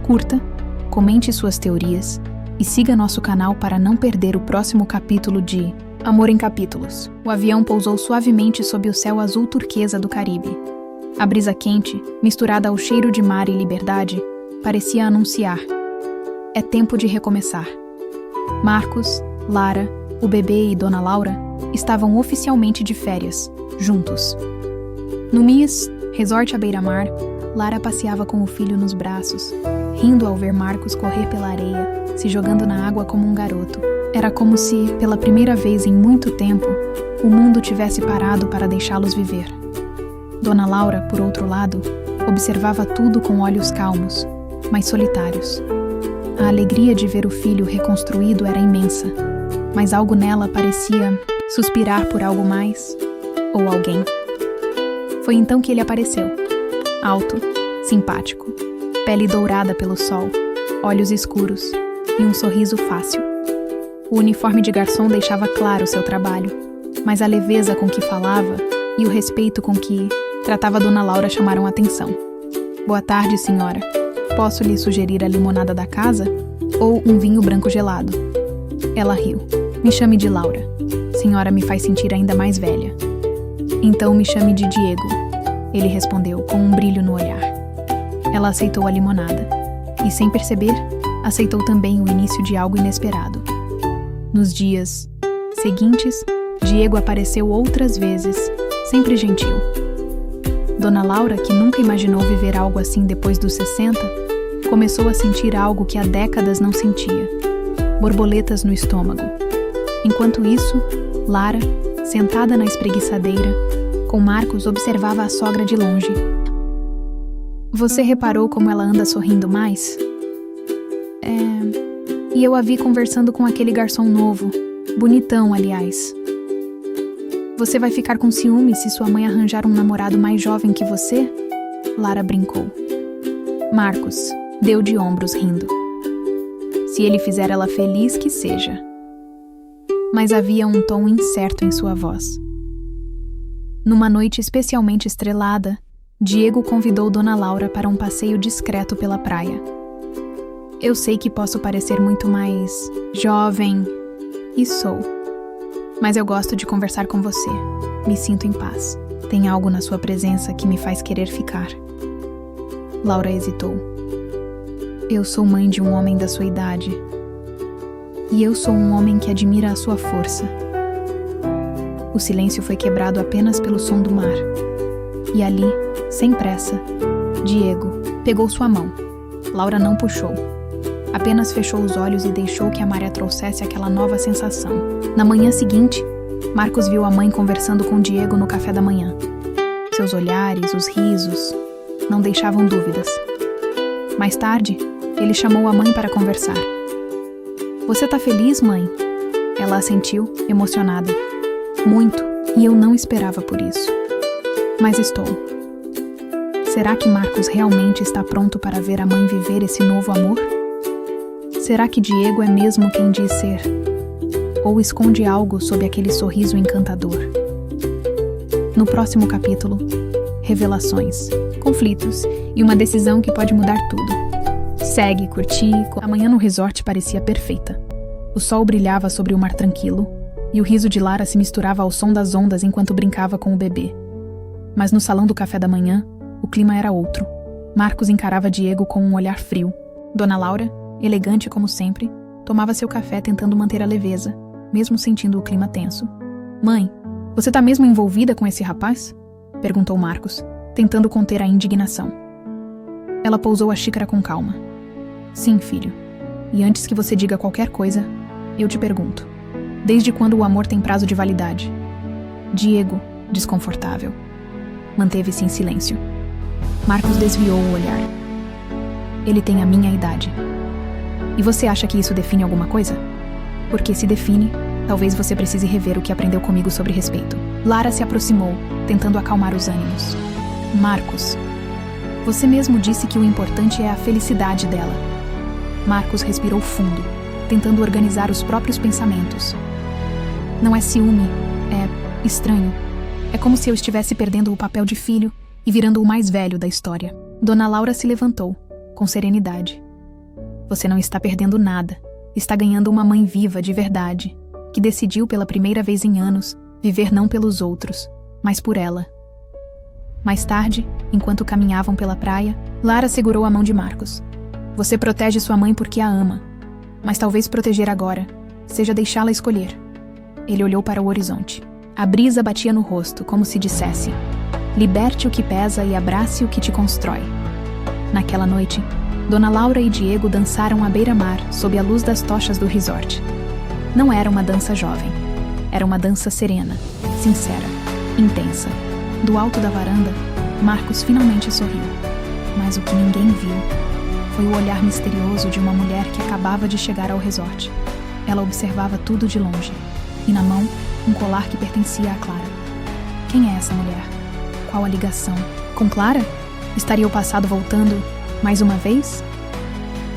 Curta, comente suas teorias e siga nosso canal para não perder o próximo capítulo de Amor em Capítulos. O avião pousou suavemente sob o céu azul turquesa do Caribe. A brisa quente, misturada ao cheiro de mar e liberdade, parecia anunciar: é tempo de recomeçar. Marcos, Lara, o bebê e Dona Laura estavam oficialmente de férias, juntos. No MIS, resort à beira-mar, Lara passeava com o filho nos braços, rindo ao ver Marcos correr pela areia, se jogando na água como um garoto. Era como se, pela primeira vez em muito tempo, o mundo tivesse parado para deixá-los viver. Dona Laura, por outro lado, observava tudo com olhos calmos, mas solitários. A alegria de ver o filho reconstruído era imensa, mas algo nela parecia suspirar por algo mais ou alguém. Foi então que ele apareceu. Alto, simpático, pele dourada pelo sol, olhos escuros e um sorriso fácil. O uniforme de garçom deixava claro seu trabalho, mas a leveza com que falava e o respeito com que tratava Dona Laura chamaram a atenção. Boa tarde, senhora. Posso lhe sugerir a limonada da casa ou um vinho branco gelado? Ela riu. Me chame de Laura. Senhora me faz sentir ainda mais velha. Então me chame de Diego, ele respondeu com um brilho no olhar. Ela aceitou a limonada e, sem perceber, aceitou também o início de algo inesperado. Nos dias seguintes, Diego apareceu outras vezes, sempre gentil. Dona Laura, que nunca imaginou viver algo assim depois dos 60, começou a sentir algo que há décadas não sentia: borboletas no estômago. Enquanto isso, Lara, sentada na espreguiçadeira, com Marcos, observava a sogra de longe. Você reparou como ela anda sorrindo mais? E eu a vi conversando com aquele garçom novo. Bonitão, aliás. Você vai ficar com ciúme se sua mãe arranjar um namorado mais jovem que você? Lara brincou. Marcos deu de ombros rindo. Se ele fizer ela feliz, que seja. Mas havia um tom incerto em sua voz. Numa noite especialmente estrelada, Diego convidou Dona Laura para um passeio discreto pela praia. Eu sei que posso parecer muito mais jovem, e sou. Mas eu gosto de conversar com você. Me sinto em paz. Tem algo na sua presença que me faz querer ficar. Laura hesitou. Eu sou mãe de um homem da sua idade. E eu sou um homem que admira a sua força. O silêncio foi quebrado apenas pelo som do mar. E ali, sem pressa, Diego pegou sua mão. Laura não puxou. Apenas fechou os olhos e deixou que a maré trouxesse aquela nova sensação. Na manhã seguinte, Marcos viu a mãe conversando com Diego no café da manhã. Seus olhares, os risos, não deixavam dúvidas. Mais tarde, ele chamou a mãe para conversar. Você tá feliz, mãe? Ela assentiu, emocionada. Muito, e eu não esperava por isso. Mas estou. Será que Marcos realmente está pronto para ver a mãe viver esse novo amor? Será que Diego é mesmo quem diz ser? Ou esconde algo sob aquele sorriso encantador? No próximo capítulo, revelações, conflitos e uma decisão que pode mudar tudo. Segue, curti. A manhã no resort parecia perfeita. O sol brilhava sobre o mar tranquilo e o riso de Lara se misturava ao som das ondas enquanto brincava com o bebê. Mas no salão do café da manhã, o clima era outro. Marcos encarava Diego com um olhar frio. Dona Laura, elegante como sempre, tomava seu café tentando manter a leveza, mesmo sentindo o clima tenso. Mãe, você tá mesmo envolvida com esse rapaz? Perguntou Marcos, tentando conter a indignação. Ela pousou a xícara com calma. Sim, filho. E antes que você diga qualquer coisa, eu te pergunto. Desde quando o amor tem prazo de validade? Diego, desconfortável, manteve-se em silêncio. Marcos desviou o olhar. Ele tem a minha idade. E você acha que isso define alguma coisa? Porque se define, talvez você precise rever o que aprendeu comigo sobre respeito. Lara se aproximou, tentando acalmar os ânimos. Marcos, você mesmo disse que o importante é a felicidade dela. Marcos respirou fundo, tentando organizar os próprios pensamentos. Não é ciúme, é estranho. É como se eu estivesse perdendo o papel de filho e virando o mais velho da história. Dona Laura se levantou, com serenidade. Você não está perdendo nada. Está ganhando uma mãe viva de verdade, que decidiu pela primeira vez em anos viver não pelos outros, mas por ela. Mais tarde, enquanto caminhavam pela praia, Lara segurou a mão de Marcos. Você protege sua mãe porque a ama, mas talvez proteger agora seja deixá-la escolher. Ele olhou para o horizonte. A brisa batia no rosto, como se dissesse: liberte o que pesa e abrace o que te constrói. Naquela noite, Dona Laura e Diego dançaram à beira-mar sob a luz das tochas do resort. Não era uma dança jovem. Era uma dança serena, sincera, intensa. Do alto da varanda, Marcos finalmente sorriu. Mas o que ninguém viu foi o olhar misterioso de uma mulher que acabava de chegar ao resort. Ela observava tudo de longe, e na mão, um colar que pertencia a Clara. Quem é essa mulher? Qual a ligação? Com Clara? Estaria o passado voltando mais uma vez?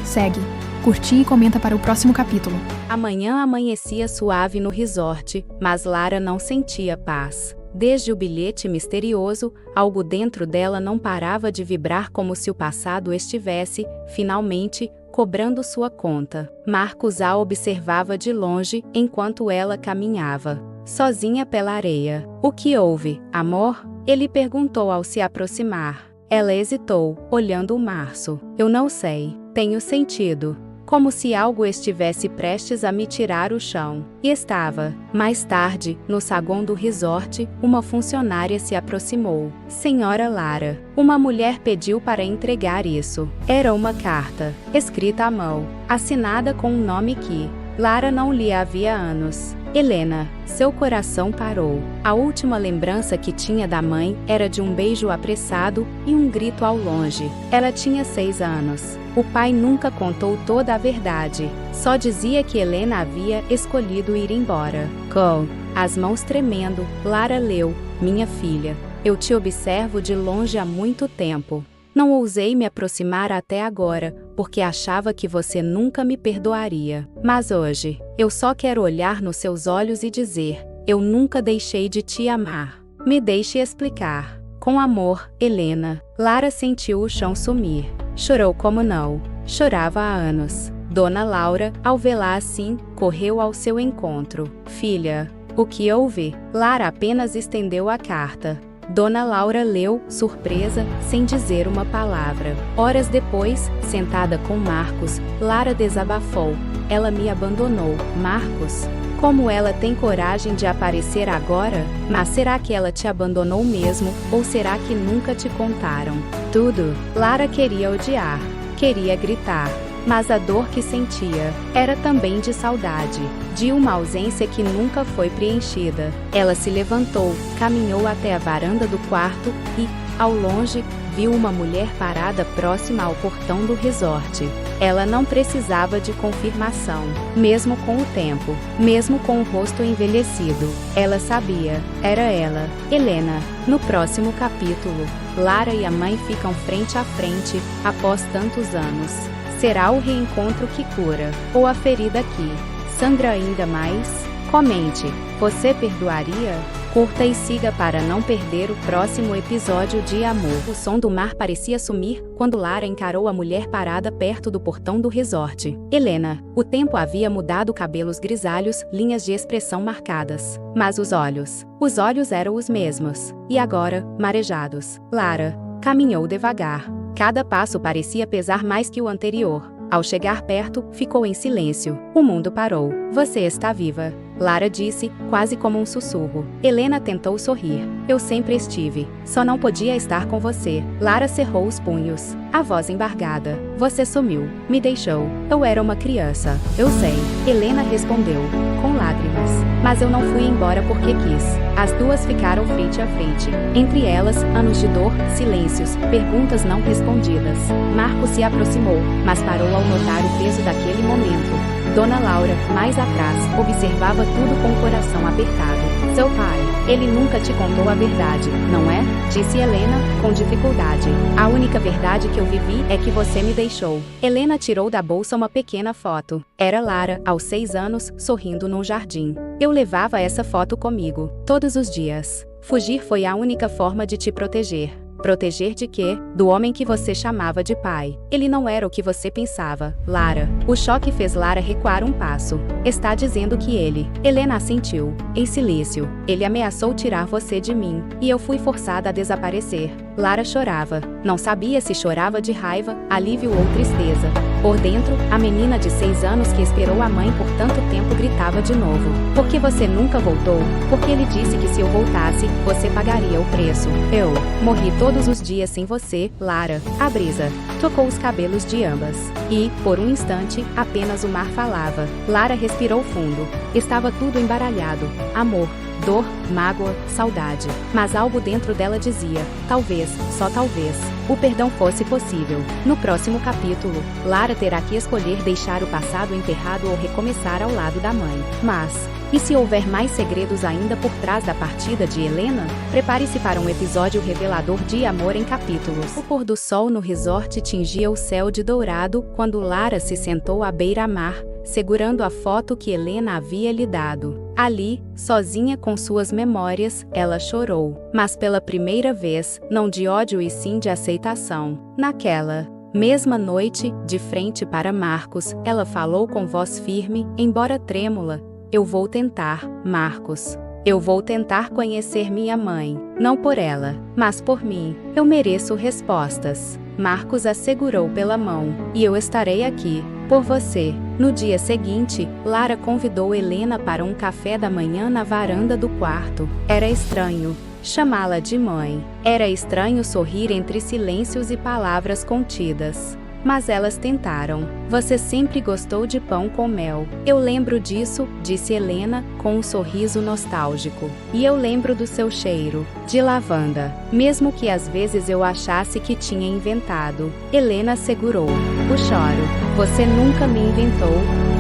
Segue, curte e comenta para o próximo capítulo. Amanhã amanhecia suave no resort, mas Lara não sentia paz. Desde o bilhete misterioso, algo dentro dela não parava de vibrar como se o passado estivesse, finalmente, cobrando sua conta. Marcos a observava de longe enquanto ela caminhava, sozinha pela areia. O que houve, amor? Ele perguntou ao se aproximar. Ela hesitou, olhando o março. Eu não sei. Tenho sentido. Como se algo estivesse prestes a me tirar o chão. E estava. Mais tarde, no saguão do resort, uma funcionária se aproximou. Senhora Lara, uma mulher pediu para entregar isso. Era uma carta, escrita à mão, assinada com um nome que Lara não lia havia anos. Helena, seu coração parou. A última lembrança que tinha da mãe era de um beijo apressado e um grito ao longe. Ela tinha 6 anos. O pai nunca contou toda a verdade. Só dizia que Helena havia escolhido ir embora. Com as mãos tremendo, Lara leu: minha filha, eu te observo de longe há muito tempo. Não ousei me aproximar até agora, porque achava que você nunca me perdoaria. Mas hoje, eu só quero olhar nos seus olhos e dizer: eu nunca deixei de te amar. Me deixe explicar. Com amor, Helena. Lara sentiu o chão sumir. Chorou como não chorava há anos. Dona Laura, ao vê-la assim, correu ao seu encontro. Filha, o que houve? Lara apenas estendeu a carta. Dona Laura leu, surpresa, sem dizer uma palavra. Horas depois, sentada com Marcos, Lara desabafou. Ela me abandonou. Marcos? Como ela tem coragem de aparecer agora? Mas será que ela te abandonou mesmo, ou será que nunca te contaram? Tudo. Lara queria odiar. Queria gritar. Mas a dor que sentia era também de saudade, de uma ausência que nunca foi preenchida. Ela se levantou, caminhou até a varanda do quarto e, ao longe, viu uma mulher parada próxima ao portão do resort. Ela não precisava de confirmação, mesmo com o tempo, mesmo com o rosto envelhecido. Ela sabia, era ela, Helena. No próximo capítulo, Lara e a mãe ficam frente a frente, após tantos anos. Será o reencontro que cura, ou a ferida que sangra ainda mais? Comente, você perdoaria? Curta e siga para não perder o próximo episódio de Amor. O som do mar parecia sumir quando Lara encarou a mulher parada perto do portão do resort. Helena. O tempo havia mudado, cabelos grisalhos, linhas de expressão marcadas. Mas os olhos eram os mesmos. E agora, marejados. Lara caminhou devagar. Cada passo parecia pesar mais que o anterior. Ao chegar perto, ficou em silêncio. O mundo parou. Você está viva, Lara disse, quase como um sussurro. Helena tentou sorrir. Eu sempre estive. Só não podia estar com você. Lara cerrou os punhos. A voz embargada. Você sumiu. Me deixou. Eu era uma criança. Eu sei. Helena respondeu, com lágrimas. Mas eu não fui embora porque quis. As duas ficaram frente a frente. Entre elas, anos de dor, silêncios, perguntas não respondidas. Marcos se aproximou, mas parou ao notar o peso daquele momento. Dona Laura, mais atrás, observava tudo com o coração apertado. Seu pai, ele nunca te contou a verdade, não é? Disse Helena, com dificuldade. A única verdade que eu vivi é que você me deixou. Helena tirou da bolsa uma pequena foto. Era Lara, aos 6 anos, sorrindo num jardim. Eu levava essa foto comigo, todos os dias. Fugir foi a única forma de te proteger. Proteger de quê? Do homem que você chamava de pai. Ele não era o que você pensava, Lara. O choque fez Lara recuar um passo. Está dizendo que ele... Helena assentiu, em silêncio. Ele ameaçou tirar você de mim, e eu fui forçada a desaparecer. Lara chorava. Não sabia se chorava de raiva, alívio ou tristeza. Por dentro, a menina de 6 anos que esperou a mãe por tanto tempo gritava de novo. Por que você nunca voltou? Porque ele disse que se eu voltasse, você pagaria o preço. Eu morri todos os dias sem você, Lara. A brisa tocou os cabelos de ambas. E, por um instante, apenas o mar falava. Lara respirou fundo. Estava tudo embaralhado. Amor, dor, mágoa, saudade. Mas algo dentro dela dizia, talvez, só talvez, o perdão fosse possível. No próximo capítulo, Lara terá que escolher deixar o passado enterrado ou recomeçar ao lado da mãe. Mas, e se houver mais segredos ainda por trás da partida de Helena? Prepare-se para um episódio revelador de Amor em Capítulos. O pôr do sol no resort tingia o céu de dourado quando Lara se sentou à beira-mar, segurando a foto que Helena havia lhe dado. Ali, sozinha com suas memórias, ela chorou. Mas pela primeira vez, não de ódio e sim de aceitação. Naquela mesma noite, de frente para Marcos, ela falou com voz firme, embora trêmula. Eu vou tentar, Marcos. Eu vou tentar conhecer minha mãe. Não por ela, mas por mim. Eu mereço respostas. Marcos a segurou pela mão. E eu estarei aqui, por você. No dia seguinte, Lara convidou Helena para um café da manhã na varanda do quarto. Era estranho chamá-la de mãe. Era estranho sorrir entre silêncios e palavras contidas. Mas elas tentaram. Você sempre gostou de pão com mel. Eu lembro disso, disse Helena, com um sorriso nostálgico. E eu lembro do seu cheiro, de lavanda. Mesmo que às vezes eu achasse que tinha inventado. Helena segurou. O choro. Você nunca me inventou,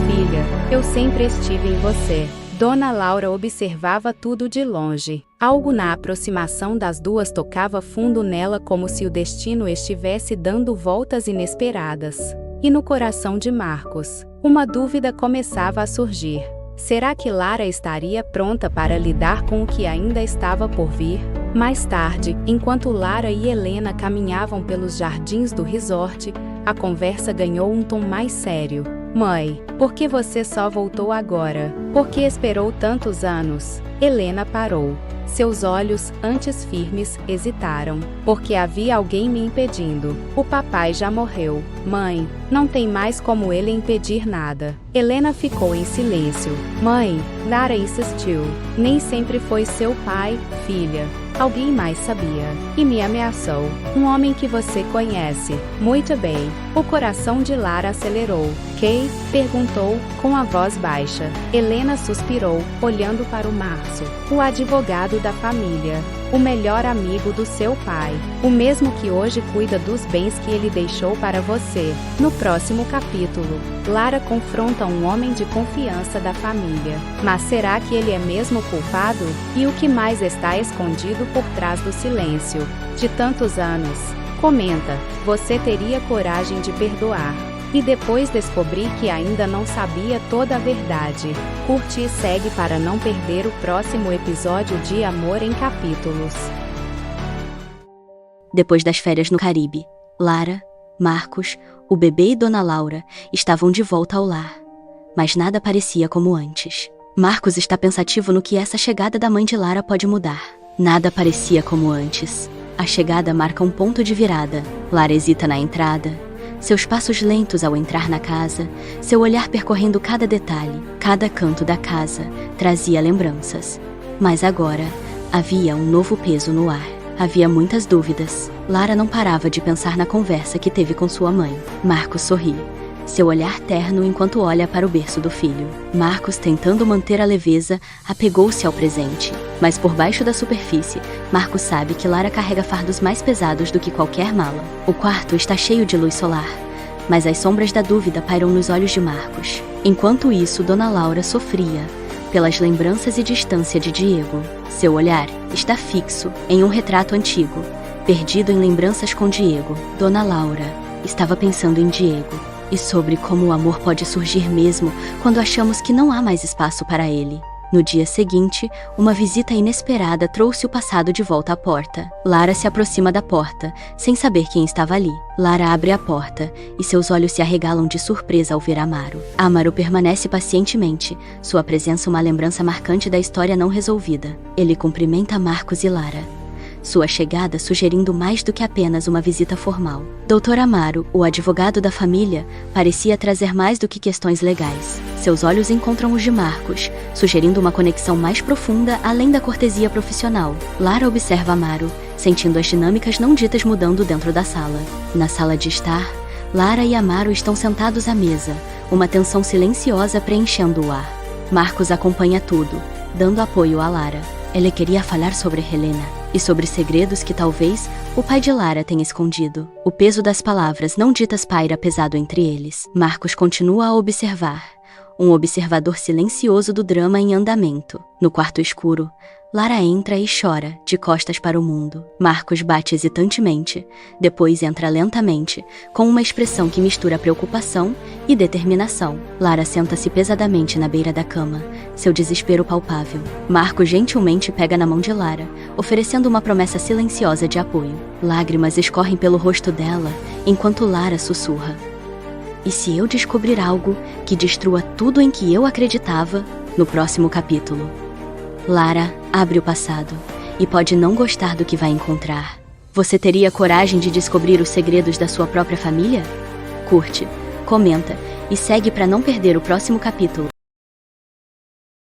filha. Eu sempre estive em você. Dona Laura observava tudo de longe. Algo na aproximação das duas tocava fundo nela como se o destino estivesse dando voltas inesperadas. E no coração de Marcos, uma dúvida começava a surgir. Será que Lara estaria pronta para lidar com o que ainda estava por vir? Mais tarde, enquanto Lara e Helena caminhavam pelos jardins do resort, a conversa ganhou um tom mais sério. Mãe, por que você só voltou agora? Por que esperou tantos anos? Helena parou. Seus olhos, antes firmes, hesitaram. Porque havia alguém me impedindo. O papai já morreu. Mãe, não tem mais como ele impedir nada. Helena ficou em silêncio. Mãe, Lara insistiu. Nem sempre foi seu pai, filha. Alguém mais sabia. E me ameaçou. Um homem que você conhece. Muito bem. O coração de Lara acelerou. Kay? Perguntou, com a voz baixa. Helena suspirou, olhando para o Março. O advogado da família. O melhor amigo do seu pai. O mesmo que hoje cuida dos bens que ele deixou para você. No próximo capítulo, Lara confronta um homem de confiança da família. Mas será que ele é mesmo culpado? E o que mais está escondido por trás do silêncio? De tantos anos. Comenta, você teria coragem de perdoar? E depois descobri que ainda não sabia toda a verdade. Curte e segue para não perder o próximo episódio de Amor em Capítulos. Depois das férias no Caribe, Lara, Marcos, o bebê e Dona Laura estavam de volta ao lar. Mas nada parecia como antes. Marcos está pensativo no que essa chegada da mãe de Lara pode mudar. Nada parecia como antes. A chegada marca um ponto de virada. Lara hesita na entrada. Seus passos lentos ao entrar na casa, seu olhar percorrendo cada detalhe, cada canto da casa, trazia lembranças. Mas agora, havia um novo peso no ar. Havia muitas dúvidas. Lara não parava de pensar na conversa que teve com sua mãe. Marcos sorri. Seu olhar terno enquanto olha para o berço do filho. Marcos, tentando manter a leveza, apegou-se ao presente. Mas por baixo da superfície, Marcos sabe que Lara carrega fardos mais pesados do que qualquer mala. O quarto está cheio de luz solar, mas as sombras da dúvida pairam nos olhos de Marcos. Enquanto isso, Dona Laura sofria pelas lembranças e distância de Diego. Seu olhar está fixo em um retrato antigo, perdido em lembranças com Diego. Dona Laura estava pensando em Diego e sobre como o amor pode surgir mesmo quando achamos que não há mais espaço para ele. No dia seguinte, uma visita inesperada trouxe o passado de volta à porta. Lara se aproxima da porta, sem saber quem estava ali. Lara abre a porta, e seus olhos se arregalam de surpresa ao ver Amaro. Amaro permanece pacientemente, sua presença uma lembrança marcante da história não resolvida. Ele cumprimenta Marcos e Lara, sua chegada sugerindo mais do que apenas uma visita formal. Dr. Amaro, o advogado da família, parecia trazer mais do que questões legais. Seus olhos encontram os de Marcos, sugerindo uma conexão mais profunda além da cortesia profissional. Lara observa Amaro, sentindo as dinâmicas não ditas mudando dentro da sala. Na sala de estar, Lara e Amaro estão sentados à mesa, uma tensão silenciosa preenchendo o ar. Marcos acompanha tudo, dando apoio a Lara. Ele queria falar sobre Helena e sobre segredos que talvez o pai de Lara tenha escondido. O peso das palavras não ditas paira pesado entre eles. Marcos continua a observar, um observador silencioso do drama em andamento. No quarto escuro, Lara entra e chora, de costas para o mundo. Marcos bate hesitantemente, depois entra lentamente, com uma expressão que mistura preocupação e determinação. Lara senta-se pesadamente na beira da cama, seu desespero palpável. Marcos gentilmente pega na mão de Lara, oferecendo uma promessa silenciosa de apoio. Lágrimas escorrem pelo rosto dela, enquanto Lara sussurra: "E se eu descobrir algo que destrua tudo em que eu acreditava?" No próximo capítulo. Lara abre o passado e pode não gostar do que vai encontrar. Você teria coragem de descobrir os segredos da sua própria família? Curte, comenta e segue para não perder o próximo capítulo.